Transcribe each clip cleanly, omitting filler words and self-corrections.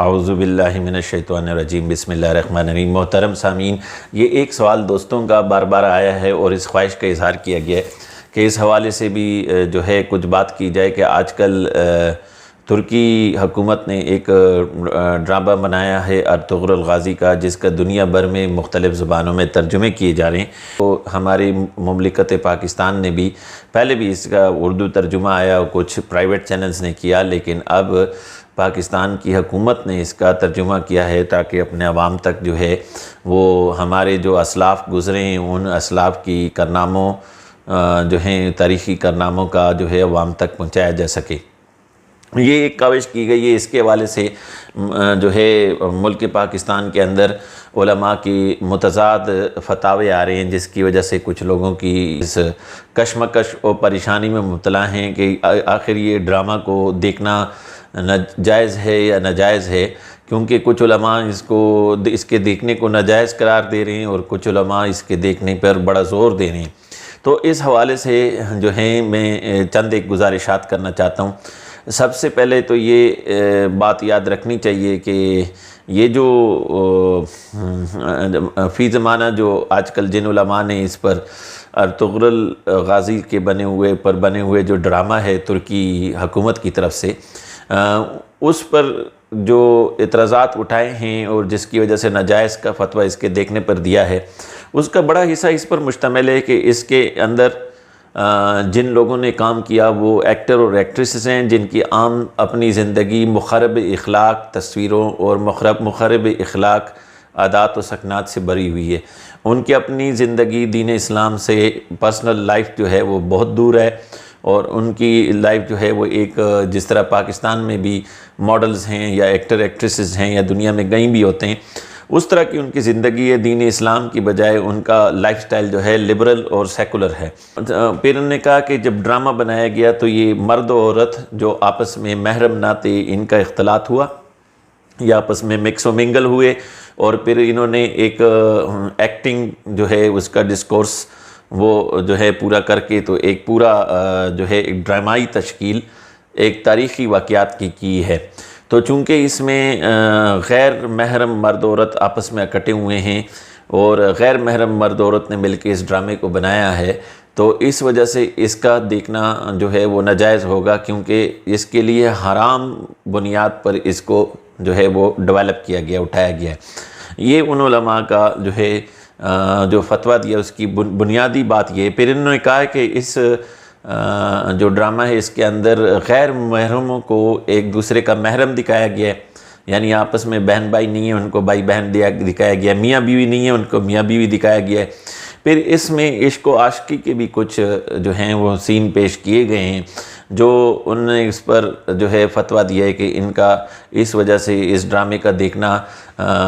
اعوذ باللہ من الشیطان الرجیم بسم اللہ الرحمن الرحیم۔ محترم سامعین، یہ ایک سوال دوستوں کا بار بار آیا ہے اور اس خواہش کا اظہار کیا گیا ہے کہ اس حوالے سے بھی جو ہے کچھ بات کی جائے کہ آج کل ترکی حکومت نے ایک ڈرامہ بنایا ہے ارطغرل الغازی کا، جس کا دنیا بھر میں مختلف زبانوں میں ترجمے کیے جا رہے ہیں۔ تو ہماری مملکت پاکستان نے بھی پہلے بھی اس کا اردو ترجمہ آیا اور کچھ پرائیویٹ چینلز نے کیا، لیکن اب پاکستان کی حکومت نے اس کا ترجمہ کیا ہے تاکہ اپنے عوام تک جو ہے وہ ہمارے جو اسلاف گزرے ہیں ان اسلاف کی کارناموں جو ہیں تاریخی کارناموں کا جو ہے عوام تک پہنچایا جا سکے۔ یہ ایک کاوش کی گئی ہے۔ اس کے حوالے سے جو ہے ملک پاکستان کے اندر علماء کی متضاد فتاوے آ رہے ہیں، جس کی وجہ سے کچھ لوگوں کی اس کشمکش اور پریشانی میں مبتلا ہیں کہ آخر یہ ڈرامہ کو دیکھنا جائز ہے یا ناجائز ہے، کیونکہ کچھ علماء اس کے دیکھنے کو ناجائز قرار دے رہے ہیں اور کچھ علماء اس کے دیکھنے پر بڑا زور دے رہے ہیں۔ تو اس حوالے سے جو ہے میں چند ایک گزارشات کرنا چاہتا ہوں۔ سب سے پہلے تو یہ بات یاد رکھنی چاہیے کہ یہ جو فی زمانہ جو آج کل جن علماء نے اس پر ارطغرل غازی کے بنے ہوئے جو ڈرامہ ہے ترکی حکومت کی طرف سے، اس پر جو اعتراضات اٹھائے ہیں اور جس کی وجہ سے ناجائز کا فتویٰ اس کے دیکھنے پر دیا ہے، اس کا بڑا حصہ اس پر مشتمل ہے کہ اس کے اندر جن لوگوں نے کام کیا وہ ایکٹر اور ایکٹریسز ہیں جن کی عام اپنی زندگی مخرب اخلاق تصویروں اور مخرب اخلاق عادات و سکنات سے بھری ہوئی ہے۔ ان کی اپنی زندگی دین اسلام سے پرسنل لائف جو ہے وہ بہت دور ہے، اور ان کی لائف جو ہے وہ ایک جس طرح پاکستان میں بھی ماڈلز ہیں یا ایکٹر ایکٹریسز ہیں یا دنیا میں کہیں بھی ہوتے ہیں، اس طرح کی ان کی زندگی ہے۔ دین اسلام کی بجائے ان کا لائف سٹائل جو ہے لبرل اور سیکولر ہے۔ پھر انہوں نے کہا کہ جب ڈرامہ بنایا گیا تو یہ مرد و عورت جو آپس میں محرم نہ تھے، ان کا اختلاط ہوا یا آپس میں مکس و منگل ہوئے، اور پھر انہوں نے ایک ایکٹنگ جو ہے اس کا ڈسکورس وہ جو ہے پورا کر کے تو ایک پورا جو ہے ایک ڈرامائی تشکیل ایک تاریخی واقعات کی ہے۔ تو چونکہ اس میں غیر محرم مرد عورت آپس میں اکٹھے ہوئے ہیں اور غیر محرم مرد عورت نے مل کے اس ڈرامے کو بنایا ہے، تو اس وجہ سے اس کا دیکھنا جو ہے وہ ناجائز ہوگا، کیونکہ اس کے لیے حرام بنیاد پر اس کو جو ہے وہ ڈیولپ کیا گیا، اٹھایا گیا ہے۔ یہ ان علماء کا جو ہے جو فتویٰ دیا اس کی بنیادی بات یہ ہے۔ پھر انہوں نے کہا کہ اس جو ڈرامہ ہے اس کے اندر غیر محرموں کو ایک دوسرے کا محرم دکھایا گیا ہے، یعنی آپس میں بہن بھائی نہیں ہیں ان کو بھائی بہن دکھایا گیا ہے، میاں بیوی نہیں ہیں ان کو میاں بیوی دکھایا گیا ہے۔ پھر اس میں عشق و عاشقی کے بھی کچھ جو ہیں وہ سین پیش کیے گئے ہیں، جو انہوں نے اس پر جو ہے فتویٰ دیا ہے کہ ان کا اس وجہ سے اس ڈرامے کا دیکھنا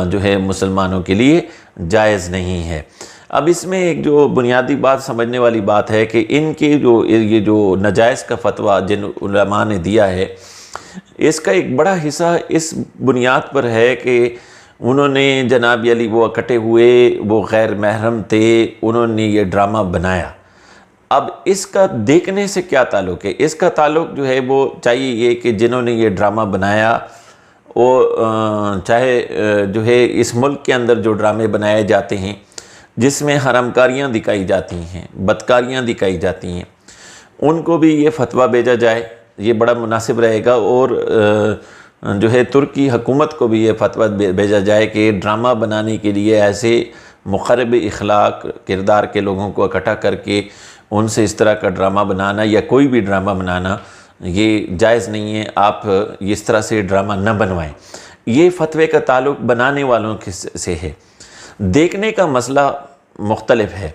جو ہے مسلمانوں کے لیے جائز نہیں ہے۔ اب اس میں ایک جو بنیادی بات سمجھنے والی بات ہے کہ ان کے یہ جو ناجائز کا فتویٰ جن علماء نے دیا ہے، اس کا ایک بڑا حصہ اس بنیاد پر ہے کہ انہوں نے جناب علی وہ اکٹھے ہوئے، وہ غیر محرم تھے، انہوں نے یہ ڈرامہ بنایا۔ اب اس کا دیکھنے سے کیا تعلق ہے؟ اس کا تعلق جو ہے وہ چاہیے یہ کہ جنہوں نے یہ ڈرامہ بنایا وہ چاہے جو ہے اس ملک کے اندر جو ڈرامے بنائے جاتے ہیں جس میں حرام کاریاں دکھائی جاتی ہیں، بدکاریاں دکھائی جاتی ہیں، ان کو بھی یہ فتویٰ بھیجا جائے، یہ بڑا مناسب رہے گا۔ اور جو ہے ترکی حکومت کو بھی یہ فتویٰ بھیجا جائے کہ ڈرامہ بنانے کے لیے ایسے مخرب اخلاق کردار کے لوگوں کو اکٹھا کر کے ان سے اس طرح کا ڈرامہ بنانا یا کوئی بھی ڈرامہ بنانا یہ جائز نہیں ہے، آپ اس طرح سے ڈرامہ نہ بنوائیں۔ یہ فتوے کا تعلق بنانے والوں سے ہے، دیکھنے کا مسئلہ مختلف ہے۔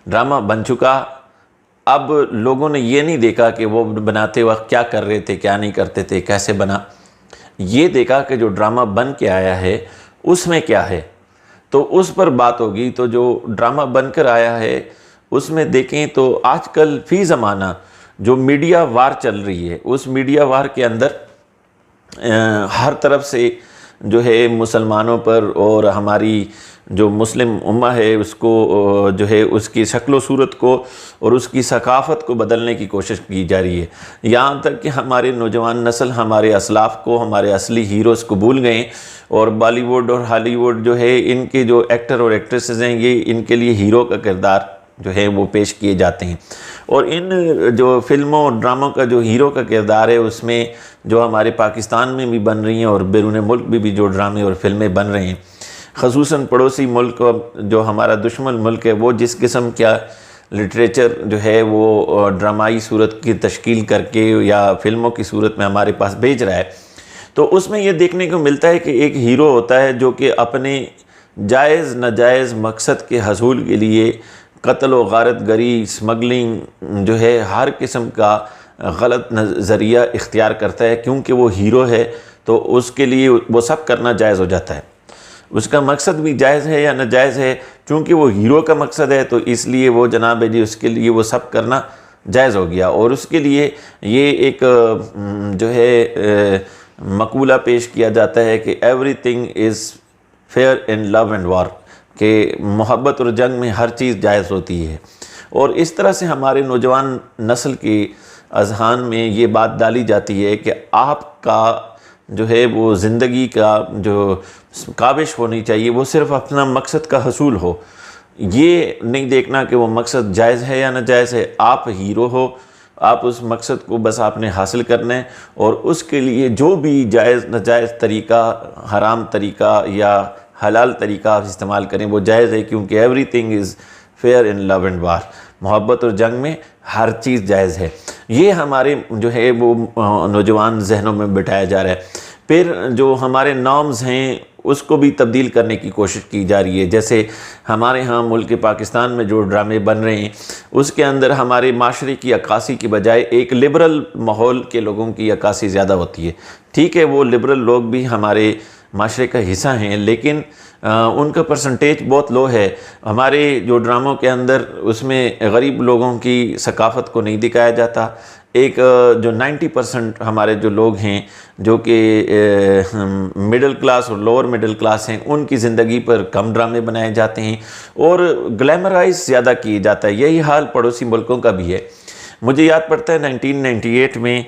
ڈرامہ بن چکا، اب لوگوں نے یہ نہیں دیکھا کہ وہ بناتے وقت کیا کر رہے تھے، کیا نہیں کرتے تھے، کیسے بنا، یہ دیکھا کہ جو ڈرامہ بن کے آیا ہے اس میں کیا ہے، تو اس پر بات ہوگی۔ تو جو ڈرامہ بن کر آیا ہے اس میں دیکھیں تو آج کل فی زمانہ جو میڈیا وار چل رہی ہے، اس میڈیا وار کے اندر ہر طرف سے جو ہے مسلمانوں پر اور ہماری جو مسلم امہ ہے اس کو جو ہے اس کی شکل و صورت کو اور اس کی ثقافت کو بدلنے کی کوشش کی جا رہی ہے، یہاں تک کہ ہمارے نوجوان نسل ہمارے اسلاف کو، ہمارے اصلی ہیروز کو بھول گئے، اور بالی ووڈ اور ہالی ووڈ جو ہے ان کے جو ایکٹر اور ایکٹریسز ہیں یہ ان کے لیے ہیرو کا کردار جو ہے وہ پیش کیے جاتے ہیں، اور ان جو فلموں اور ڈراموں کا جو ہیرو کا کردار ہے اس میں جو ہمارے پاکستان میں بھی بن رہی ہیں اور بیرون ملک بھی جو ڈرامے اور فلمیں بن رہے ہیں، خصوصاً پڑوسی ملک جو ہمارا دشمن ملک ہے وہ جس قسم کا لٹریچر جو ہے وہ ڈرامائی صورت کی تشکیل کر کے یا فلموں کی صورت میں ہمارے پاس بھیج رہا ہے، تو اس میں یہ دیکھنے کو ملتا ہے کہ ایک ہیرو ہوتا ہے جو کہ اپنے جائز ناجائز مقصد کے حصول کے لیے قتل و غارت گری، اسمگلنگ جو ہے ہر قسم کا غلط نظریہ اختیار کرتا ہے، کیونکہ وہ ہیرو ہے تو اس کے لیے وہ سب کرنا جائز ہو جاتا ہے، اس کا مقصد بھی جائز ہے یا ناجائز ہے، چونکہ وہ ہیرو کا مقصد ہے تو اس لیے وہ جناب جی اس کے لیے وہ سب کرنا جائز ہو گیا، اور اس کے لیے یہ ایک جو ہے مقولہ پیش کیا جاتا ہے کہ everything is fair in love and war, کہ محبت اور جنگ میں ہر چیز جائز ہوتی ہے، اور اس طرح سے ہمارے نوجوان نسل کے اذہان میں یہ بات ڈالی جاتی ہے کہ آپ کا جو ہے وہ زندگی کا جو کاوش ہونی چاہیے وہ صرف اپنا مقصد کا حصول ہو، یہ نہیں دیکھنا کہ وہ مقصد جائز ہے یا ناجائز ہے، آپ ہیرو ہو، آپ اس مقصد کو بس آپ نے حاصل کرنا ہے، اور اس کے لیے جو بھی جائز ناجائز طریقہ، حرام طریقہ یا حلال طریقہ آپ استعمال کریں وہ جائز ہے، کیونکہ everything is fair in love and war, محبت اور جنگ میں ہر چیز جائز ہے، یہ ہمارے جو ہے وہ نوجوان ذہنوں میں بٹھایا جا رہا ہے۔ پھر جو ہمارے نارمز ہیں اس کو بھی تبدیل کرنے کی کوشش کی جا رہی ہے، جیسے ہمارے ہاں ملک پاکستان میں جو ڈرامے بن رہے ہیں اس کے اندر ہمارے معاشرے کی عکاسی کی بجائے ایک لبرل ماحول کے لوگوں کی عکاسی زیادہ ہوتی ہے، ٹھیک ہے وہ لبرل لوگ بھی ہمارے معاشرے کا حصہ ہیں لیکن ان کا پرسنٹیج بہت لو ہے، ہمارے جو ڈراموں کے اندر اس میں غریب لوگوں کی ثقافت کو نہیں دکھایا جاتا، ایک جو 90% ہمارے جو لوگ ہیں جو کہ مڈل کلاس اور لوور مڈل کلاس ہیں ان کی زندگی پر کم ڈرامے بنائے جاتے ہیں اور گلیمرائز زیادہ کیے جاتا ہے، یہی حال پڑوسی ملکوں کا بھی ہے۔ مجھے یاد پڑتا ہے 1998 میں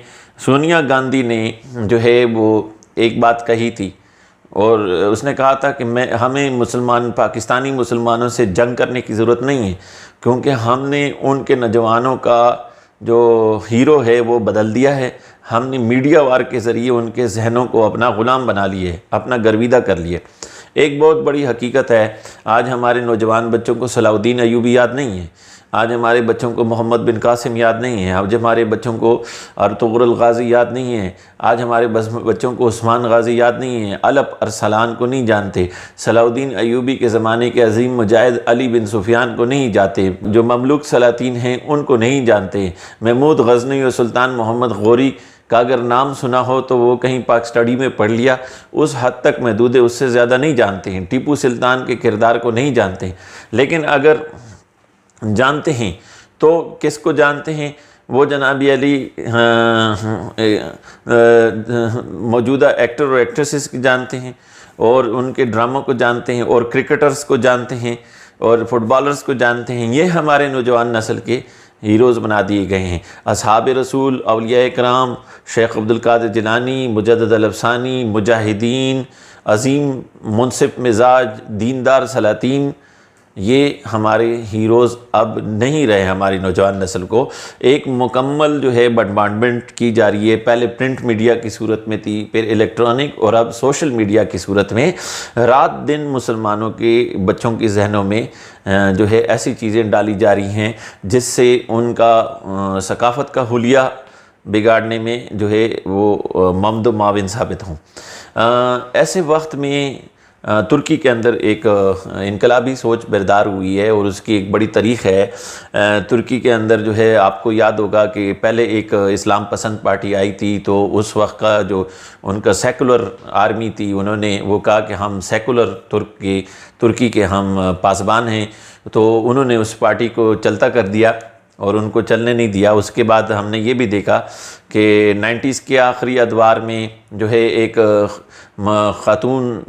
سونیا گاندھی نے جو ہے وہ ایک بات کہی تھی، اور اس نے کہا تھا کہ ہمیں پاکستانی مسلمانوں سے جنگ کرنے کی ضرورت نہیں ہے، کیونکہ ہم نے ان کے نوجوانوں کا جو ہیرو ہے وہ بدل دیا ہے، ہم نے میڈیا وار کے ذریعے ان کے ذہنوں کو اپنا غلام بنا لیے، اپنا گرویدہ کر لیے۔ ایک بہت بڑی حقیقت ہے، آج ہمارے نوجوان بچوں کو صلاح الدین ایوبی یاد نہیں ہے، آج ہمارے بچوں کو محمد بن قاسم یاد نہیں ہے، آج ہمارے بچوں کو ارطغرل غازی یاد نہیں ہے، آج ہمارے بچوں کو عثمان غازی یاد نہیں ہے، الپ ارسلان کو نہیں جانتے، صلاح الدین ایوبی کے زمانے کے عظیم مجاہد علی بن سفیان کو نہیں جانتے، جو مملوک سلاطین ہیں ان کو نہیں جانتے، محمود غزنوی اور سلطان محمد غوری کا اگر نام سنا ہو تو وہ کہیں پاک اسٹڈی میں پڑھ لیا، اس حد تک محدود ہے، اس سے زیادہ نہیں جانتے ہیں، ٹیپو سلطان کے کردار کو نہیں جانتے، لیکن اگر جانتے ہیں تو کس کو جانتے ہیں؟ وہ جناب علی موجودہ ایکٹر اور ایکٹریسز کی جانتے ہیں، اور ان کے ڈراموں کو جانتے ہیں، اور کرکٹرز کو جانتے ہیں، اور فٹ بالرز کو جانتے ہیں، یہ ہمارے نوجوان نسل کے ہیروز بنا دیے گئے ہیں۔ اصحاب رسول، اولیاء کرام، شیخ عبدالقادر جیلانی، مجدد الافسانی، مجاہدین، عظیم منصف مزاج، دیندار سلاطین، یہ ہمارے ہیروز اب نہیں رہے۔ ہماری نوجوان نسل کو ایک مکمل جو ہے بمبارڈمنٹ کی جا رہی ہے، پہلے پرنٹ میڈیا کی صورت میں تھی، پھر الیکٹرانک، اور اب سوشل میڈیا کی صورت میں رات دن مسلمانوں کے بچوں کے ذہنوں میں جو ہے ایسی چیزیں ڈالی جا رہی ہیں جس سے ان کا ثقافت کا حلیہ بگاڑنے میں جو ہے وہ ممد و معاون ثابت ہوں۔ ایسے وقت میں ترکی کے اندر ایک انقلابی سوچ بیدار ہوئی ہے، اور اس کی ایک بڑی تاریخ ہے۔ ترکی کے اندر جو ہے آپ کو یاد ہوگا کہ پہلے ایک اسلام پسند پارٹی آئی تھی، تو اس وقت کا جو ان کا سیکولر آرمی تھی، انہوں نے وہ کہا کہ ہم سیکولر ترکی کے ہم پاسبان ہیں، تو انہوں نے اس پارٹی کو چلتا کر دیا اور ان کو چلنے نہیں دیا۔ اس کے بعد ہم نے یہ بھی دیکھا کہ 90s کے آخری ادوار میں جو ہے ایک خاتون،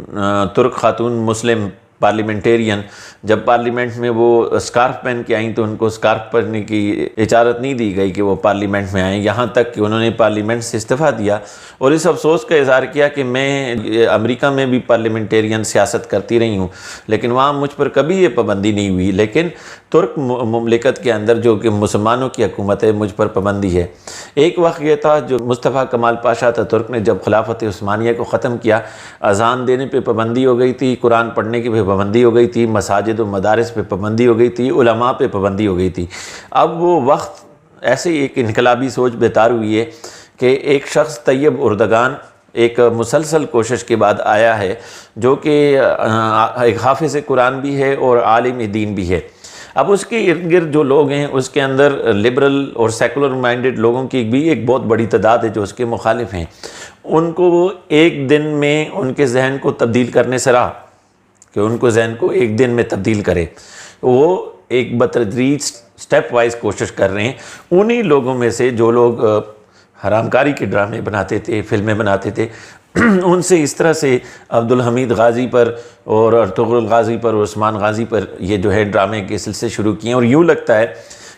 ترک خاتون مسلم پارلیمنٹیرین، جب پارلیمنٹ میں وہ اسکارف پہن کے آئیں تو ان کو اسکارف پہننے کی اجازت نہیں دی گئی کہ وہ پارلیمنٹ میں آئیں، یہاں تک کہ انہوں نے پارلیمنٹ سے استعفیٰ دیا اور اس افسوس کا اظہار کیا کہ میں امریکہ میں بھی پارلیمنٹیرین سیاست کرتی رہی ہوں لیکن وہاں مجھ پر کبھی یہ پابندی نہیں ہوئی، لیکن ترک مملکت کے اندر جو کہ مسلمانوں کی حکومت ہے مجھ پر پابندی ہے۔ ایک وقت یہ تھا جو مصطفیٰ کمال پاشا ترک نے جب خلافت عثمانیہ کو ختم کیا، اذان دینے پہ پابندی ہو گئی تھی، قرآن پڑھنے کی پہ پابندی ہو گئی تھی، مساجد و مدارس پہ پابندی ہو گئی تھی، علماء پہ پابندی ہو گئی تھی۔ اب وہ وقت ایسے ہی ایک انقلابی سوچ بیدار ہوئی ہے کہ ایک شخص طیب اردگان ایک مسلسل کوشش کے بعد آیا ہے جو کہ ایک حافظ قرآن بھی ہے اور عالم دین بھی ہے۔ اب اس کے ارد گرد جو لوگ ہیں اس کے اندر لبرل اور سیکولر مائنڈڈ لوگوں کی بھی ایک بہت بڑی تعداد ہے جو اس کے مخالف ہیں۔ ان کو ایک دن میں ان کے ذہن کو تبدیل کرنے سے رہا کہ ان کو ذہن کو ایک دن میں تبدیل کرے، وہ ایک بتدریج سٹیپ وائز کوشش کر رہے ہیں۔ انہی لوگوں میں سے جو لوگ حرام کاری کے ڈرامے بناتے تھے، فلمیں بناتے تھے، ان سے اس طرح سے عبدالحمید غازی پر اور ارطغرل غازی پر اور عثمان غازی پر یہ جو ہے ڈرامے کے سلسلے شروع کیے ہیں، اور یوں لگتا ہے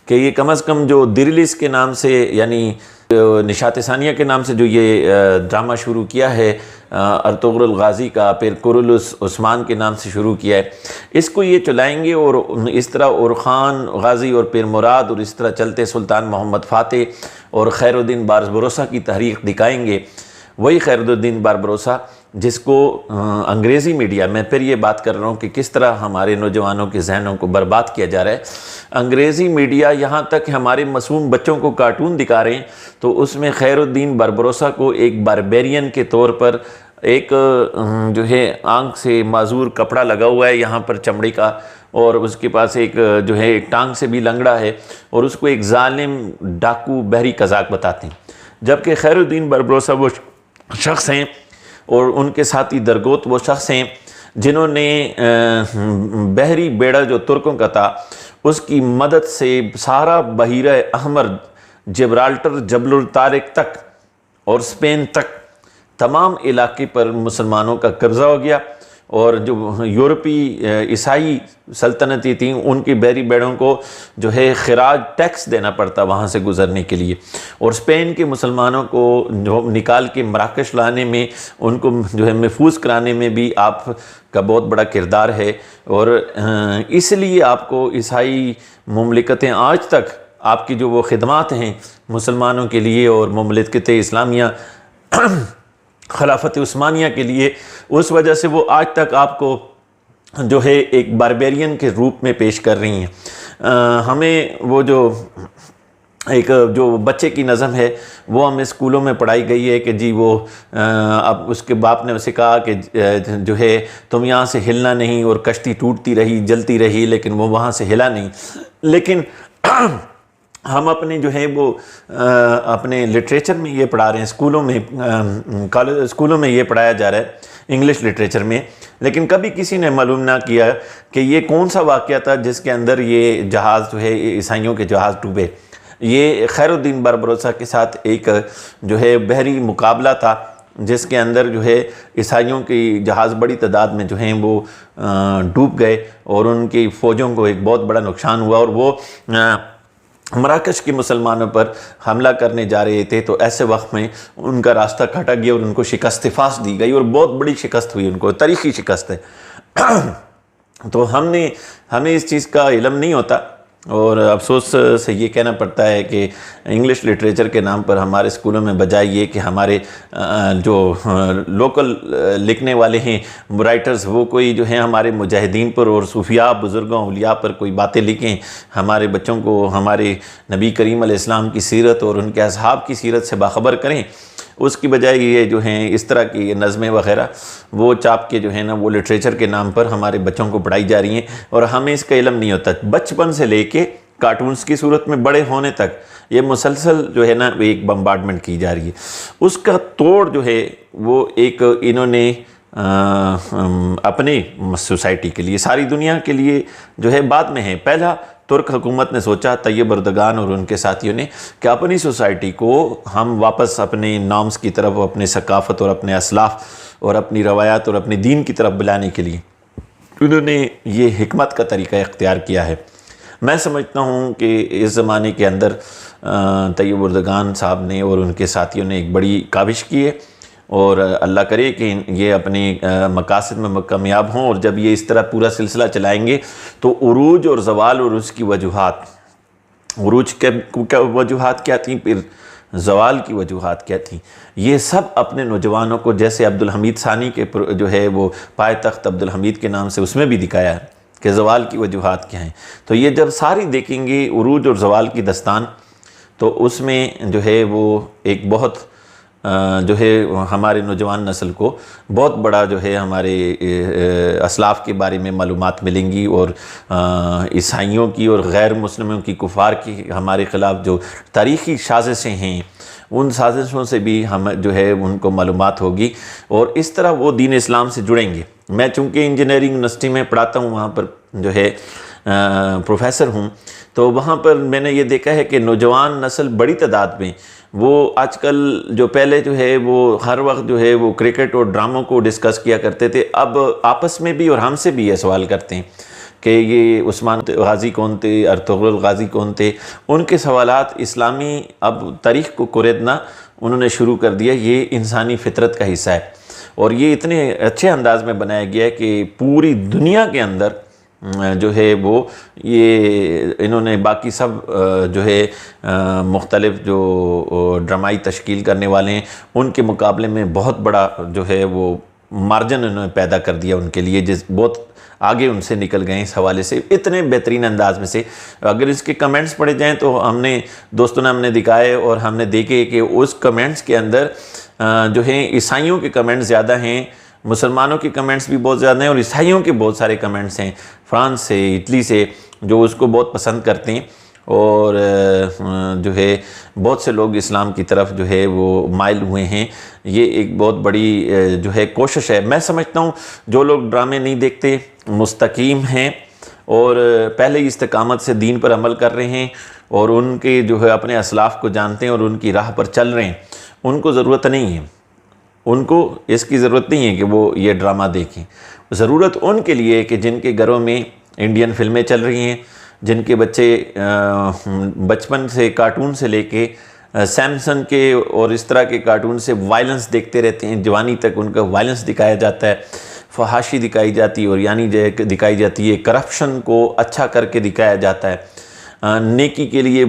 کہ یہ کم از کم جو درلس کے نام سے یعنی نشاط ثانیہ کے نام سے جو یہ ڈرامہ شروع کیا ہے ارطغرل غازی کا، پھر قرولس عثمان کے نام سے شروع کیا ہے، اس کو یہ چلائیں گے اور اس طرح اورخان غازی اور پھر مراد اور اس طرح چلتے سلطان محمد فاتح اور خیر الدین باربروسا کی تحریک دکھائیں گے۔ وہی خیر الدین باربروسا جس کو انگریزی میڈیا میں پھر یہ بات کر رہا ہوں کہ کس طرح ہمارے نوجوانوں کے ذہنوں کو برباد کیا جا رہا ہے، انگریزی میڈیا یہاں تک ہمارے معصوم بچوں کو کارٹون دکھا رہے ہیں تو اس میں خیر الدین باربروسا کو ایک باربیرین کے طور پر ایک جو ہے آنکھ سے معذور کپڑا لگا ہوا ہے یہاں پر چمڑی کا، اور اس کے پاس ایک جو ہے ایک ٹانگ سے بھی لنگڑا ہے، اور اس کو ایک ظالم ڈاکو بحری قزاق بتاتے ہیں، جبکہ خیر الدین باربروسا وہ شخص ہیں اور ان کے ساتھی درگوت وہ شخص ہیں جنہوں نے بحری بیڑا جو ترکوں کا تھا اس کی مدد سے سارا بحیرہ احمر، جبرالٹر، جبل الطارق تک اور اسپین تک تمام علاقے پر مسلمانوں کا قبضہ ہو گیا، اور جو یورپی عیسائی سلطنتیں تھیں ان کی بحری بیڑوں کو جو ہے خراج ٹیکس دینا پڑتا وہاں سے گزرنے کے لیے، اور اسپین کے مسلمانوں کو جو نکال کے مراکش لانے میں، ان کو جو ہے محفوظ کرانے میں بھی آپ کا بہت بڑا کردار ہے، اور اس لیے آپ کو عیسائی مملکتیں آج تک آپ کی جو وہ خدمات ہیں مسلمانوں کے لیے اور مملکت اسلامیہ خلافت عثمانیہ کے لیے، اس وجہ سے وہ آج تک آپ کو جو ہے ایک باربیرین کے روپ میں پیش کر رہی ہیں۔ ہمیں وہ جو ایک جو بچے کی نظم ہے وہ ہمیں اسکولوں میں پڑھائی گئی ہے کہ جی وہ اب اس کے باپ نے اسے کہا کہ جو ہے تم یہاں سے ہلنا نہیں، اور کشتی ٹوٹتی رہی، جلتی رہی، لیکن وہ وہاں سے ہلا نہیں۔ لیکن ہم اپنے جو ہے وہ اپنے لٹریچر میں یہ پڑھا رہے ہیں، اسکولوں میں یہ پڑھایا جا رہا ہے انگلش لٹریچر میں، لیکن کبھی کسی نے معلوم نہ کیا کہ یہ کون سا واقعہ تھا جس کے اندر یہ جہاز جو ہے عیسائیوں کے جہاز ڈوبے۔ یہ خیر الدین باربروسا کے ساتھ ایک جو ہے بحری مقابلہ تھا جس کے اندر جو ہے عیسائیوں کی جہاز بڑی تعداد میں جو ہیں وہ ڈوب گئے، اور ان کی فوجوں کو ایک بہت بڑا نقصان ہوا، اور وہ مراکش کے مسلمانوں پر حملہ کرنے جا رہے تھے، تو ایسے وقت میں ان کا راستہ کھٹا گیا اور ان کو شکست فاس دی گئی، اور بہت بڑی شکست ہوئی، ان کو تاریخی شکست ہے۔ تو ہمیں اس چیز کا علم نہیں ہوتا، اور افسوس سے یہ کہنا پڑتا ہے کہ انگلش لٹریچر کے نام پر ہمارے اسکولوں میں بجائے یہ کہ ہمارے جو لوکل لکھنے والے ہیں رائٹرز، وہ کوئی جو ہیں ہمارے مجاہدین پر اور صوفیاء بزرگوں اولیاء پر کوئی باتیں لکھیں، ہمارے بچوں کو ہمارے نبی کریم علیہ السلام کی سیرت اور ان کے اصحاب کی سیرت سے باخبر کریں، اس کی بجائے یہ جو ہیں اس طرح کی نظمیں وغیرہ وہ چاپ کے جو ہے نا وہ لٹریچر کے نام پر ہمارے بچوں کو پڑھائی جا رہی ہیں، اور ہمیں اس کا علم نہیں ہوتا۔ بچپن سے لے کے کارٹونز کی صورت میں بڑے ہونے تک یہ مسلسل جو ہے نا ایک بمبارڈمنٹ کی جا رہی ہے۔ اس کا توڑ جو ہے وہ ایک انہوں نے اپنے سوسائٹی کے لیے، ساری دنیا کے لیے جو ہے بعد میں ہے۔ پہلا ترک حکومت نے سوچا، طیب اردگان اور ان کے ساتھیوں نے، کہ اپنی سوسائٹی کو ہم واپس اپنے نارمز کی طرف، اپنے ثقافت اور اپنے اسلاف اور اپنی روایات اور اپنے دین کی طرف بلانے کے لیے انہوں نے یہ حکمت کا طریقہ اختیار کیا ہے۔ میں سمجھتا ہوں کہ اس زمانے کے اندر طیب اردگان صاحب نے اور ان کے ساتھیوں نے ایک بڑی کاوش کی ہے، اور اللہ کرے کہ یہ اپنے مقاصد میں کامیاب ہوں، اور جب یہ اس طرح پورا سلسلہ چلائیں گے تو عروج اور زوال اور اس کی وجوہات، عروج کے وجوہات کیا تھیں، پھر زوال کی وجوہات کیا تھیں، یہ سب اپنے نوجوانوں کو، جیسے عبدالحمید ثانی کے جو ہے وہ پائے تخت عبدالحمید کے نام سے اس میں بھی دکھایا ہے کہ زوال کی وجوہات کیا ہیں، تو یہ جب ساری دیکھیں گے عروج اور زوال کی داستان، تو اس میں جو ہے وہ ایک بہت جو ہے ہمارے نوجوان نسل کو بہت بڑا جو ہے ہمارے اسلاف کے بارے میں معلومات ملیں گی، اور عیسائیوں کی اور غیر مسلموں کی، کفار کی ہمارے خلاف جو تاریخی سازشیں ہیں، ان سازشوں سے بھی ہم جو ہے ان کو معلومات ہوگی، اور اس طرح وہ دین اسلام سے جڑیں گے۔ میں چونکہ انجینئرنگ یونیورسٹی میں پڑھاتا ہوں، وہاں پر جو ہے پروفیسر ہوں، تو وہاں پر میں نے یہ دیکھا ہے کہ نوجوان نسل بڑی تعداد میں وہ آج کل جو پہلے جو ہے وہ ہر وقت جو ہے وہ کرکٹ اور ڈراموں کو ڈسکس کیا کرتے تھے، اب آپس میں بھی اور ہم سے بھی یہ سوال کرتے ہیں کہ یہ عثمان غازی کون تھے، ارطغرل غازی کون تھے۔ ان کے سوالات اسلامی اب تاریخ کو کوریدنا انہوں نے شروع کر دیا، یہ انسانی فطرت کا حصہ ہے، اور یہ اتنے اچھے انداز میں بنایا گیا ہے کہ پوری دنیا کے اندر جو ہے وہ یہ انہوں نے باقی سب جو ہے مختلف جو ڈرامائی تشکیل کرنے والے ہیں ان کے مقابلے میں بہت بڑا جو ہے وہ مارجن انہوں نے پیدا کر دیا ان کے لیے، بہت آگے ان سے نکل گئے اس حوالے سے، اتنے بہترین انداز میں سے۔ اگر اس کے کمنٹس پڑھے جائیں تو دوستوں نے ہم نے دکھائے اور ہم نے دیکھے کہ اس کمنٹس کے اندر جو ہیں عیسائیوں کے کمنٹس زیادہ ہیں، مسلمانوں کے کمنٹس بھی بہت زیادہ ہیں، اور عیسائیوں کے بہت سارے کمنٹس ہیں فرانس سے، اٹلی سے، جو اس کو بہت پسند کرتے ہیں، اور جو ہے بہت سے لوگ اسلام کی طرف جو ہے وہ مائل ہوئے ہیں۔ یہ ایک بہت بڑی جو ہے کوشش ہے۔ میں سمجھتا ہوں جو لوگ ڈرامے نہیں دیکھتے، مستقیم ہیں اور پہلے ہی استقامت سے دین پر عمل کر رہے ہیں، اور ان کے جو ہے اپنے اسلاف کو جانتے ہیں اور ان کی راہ پر چل رہے ہیں، ان کو ضرورت نہیں ہے، ان کو اس کی ضرورت نہیں ہے کہ وہ یہ ڈرامہ دیکھیں۔ ضرورت ان کے لیے کہ جن کے گھروں میں انڈین فلمیں چل رہی ہیں، جن کے بچے بچپن سے کارٹون سے لے کے سیمسن کے اور اس طرح کے کارٹون سے وائلنس دیکھتے رہتے ہیں، جوانی تک ان کا وائلنس دکھایا جاتا ہے، فحاشی دکھائی جاتی ہے، اور یعنی دکھائی جاتی ہے، کرپشن کو اچھا کر کے دکھایا جاتا ہے، نیکی کے لیے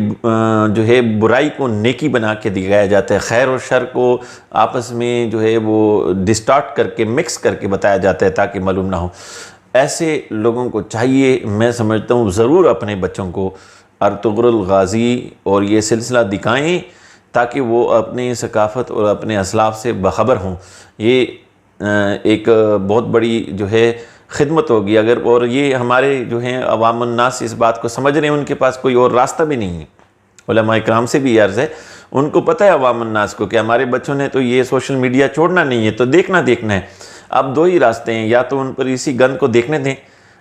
جو ہے برائی کو نیکی بنا کے دکھایا جاتا ہے، خیر و شر کو آپس میں جو ہے وہ ڈسٹارٹ کر کے مکس کر کے بتایا جاتا ہے تاکہ معلوم نہ ہو۔ ایسے لوگوں کو چاہیے، میں سمجھتا ہوں ضرور اپنے بچوں کو ارطغرل غازی اور یہ سلسلہ دکھائیں تاکہ وہ اپنی ثقافت اور اپنے اسلاف سے باخبر ہوں۔ یہ ایک بہت بڑی جو ہے خدمت ہوگی اگر، اور یہ ہمارے جو ہیں عوام الناس اس بات کو سمجھ رہے ہیں، ان کے پاس کوئی اور راستہ بھی نہیں ہے۔ علماء اکرام سے بھی عرض ہے، ان کو پتہ ہے عوام الناس کو کہ ہمارے بچوں نے تو یہ سوشل میڈیا چھوڑنا نہیں ہے، تو دیکھنا ہے۔ اب دو ہی راستے ہیں، یا تو ان پر اسی گند کو دیکھنے دیں،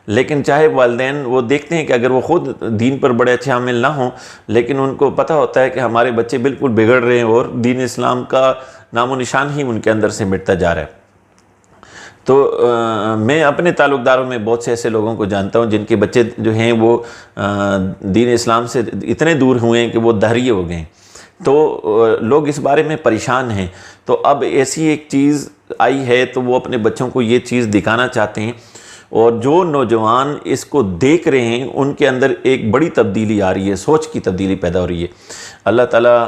لیکن چاہے والدین وہ دیکھتے ہیں کہ اگر وہ خود دین پر بڑے اچھے عامل نہ ہوں، لیکن ان کو پتہ ہوتا ہے کہ ہمارے بچے بالکل بگڑ رہے ہیں اور دین اسلام کا نام و نشان ہی ان کے اندر سے مٹتا جا رہا ہے۔ تو میں اپنے تعلق داروں میں بہت سے ایسے لوگوں کو جانتا ہوں جن کے بچے جو ہیں وہ دین اسلام سے اتنے دور ہوئے ہیں کہ وہ دہریے ہو گئے ہیں، تو لوگ اس بارے میں پریشان ہیں۔ تو اب ایسی ایک چیز آئی ہے تو وہ اپنے بچوں کو یہ چیز دکھانا چاہتے ہیں، اور جو نوجوان اس کو دیکھ رہے ہیں ان کے اندر ایک بڑی تبدیلی آ رہی ہے، سوچ کی تبدیلی پیدا ہو رہی ہے۔ اللہ تعالیٰ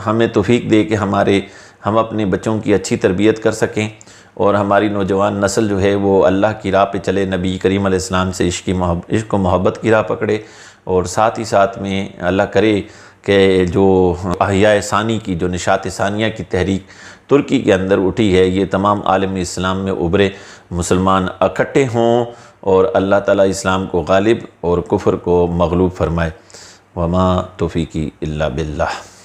ہمیں توفیق دے کہ ہم اپنے بچوں کی اچھی تربیت کر سکیں، اور ہماری نوجوان نسل جو ہے وہ اللہ کی راہ پہ چلے، نبی کریم علیہ السلام سے عشق و محبت کی راہ پکڑے، اور ساتھ ہی ساتھ میں اللہ کرے کہ جو احیاء ثانی کی، جو نشاط ثانیہ کی تحریک ترکی کے اندر اٹھی ہے، یہ تمام عالم اسلام میں ابھرے، مسلمان اکٹھے ہوں، اور اللہ تعالیٰ اسلام کو غالب اور کفر کو مغلوب فرمائے۔ وما توفیقی الا باللہ۔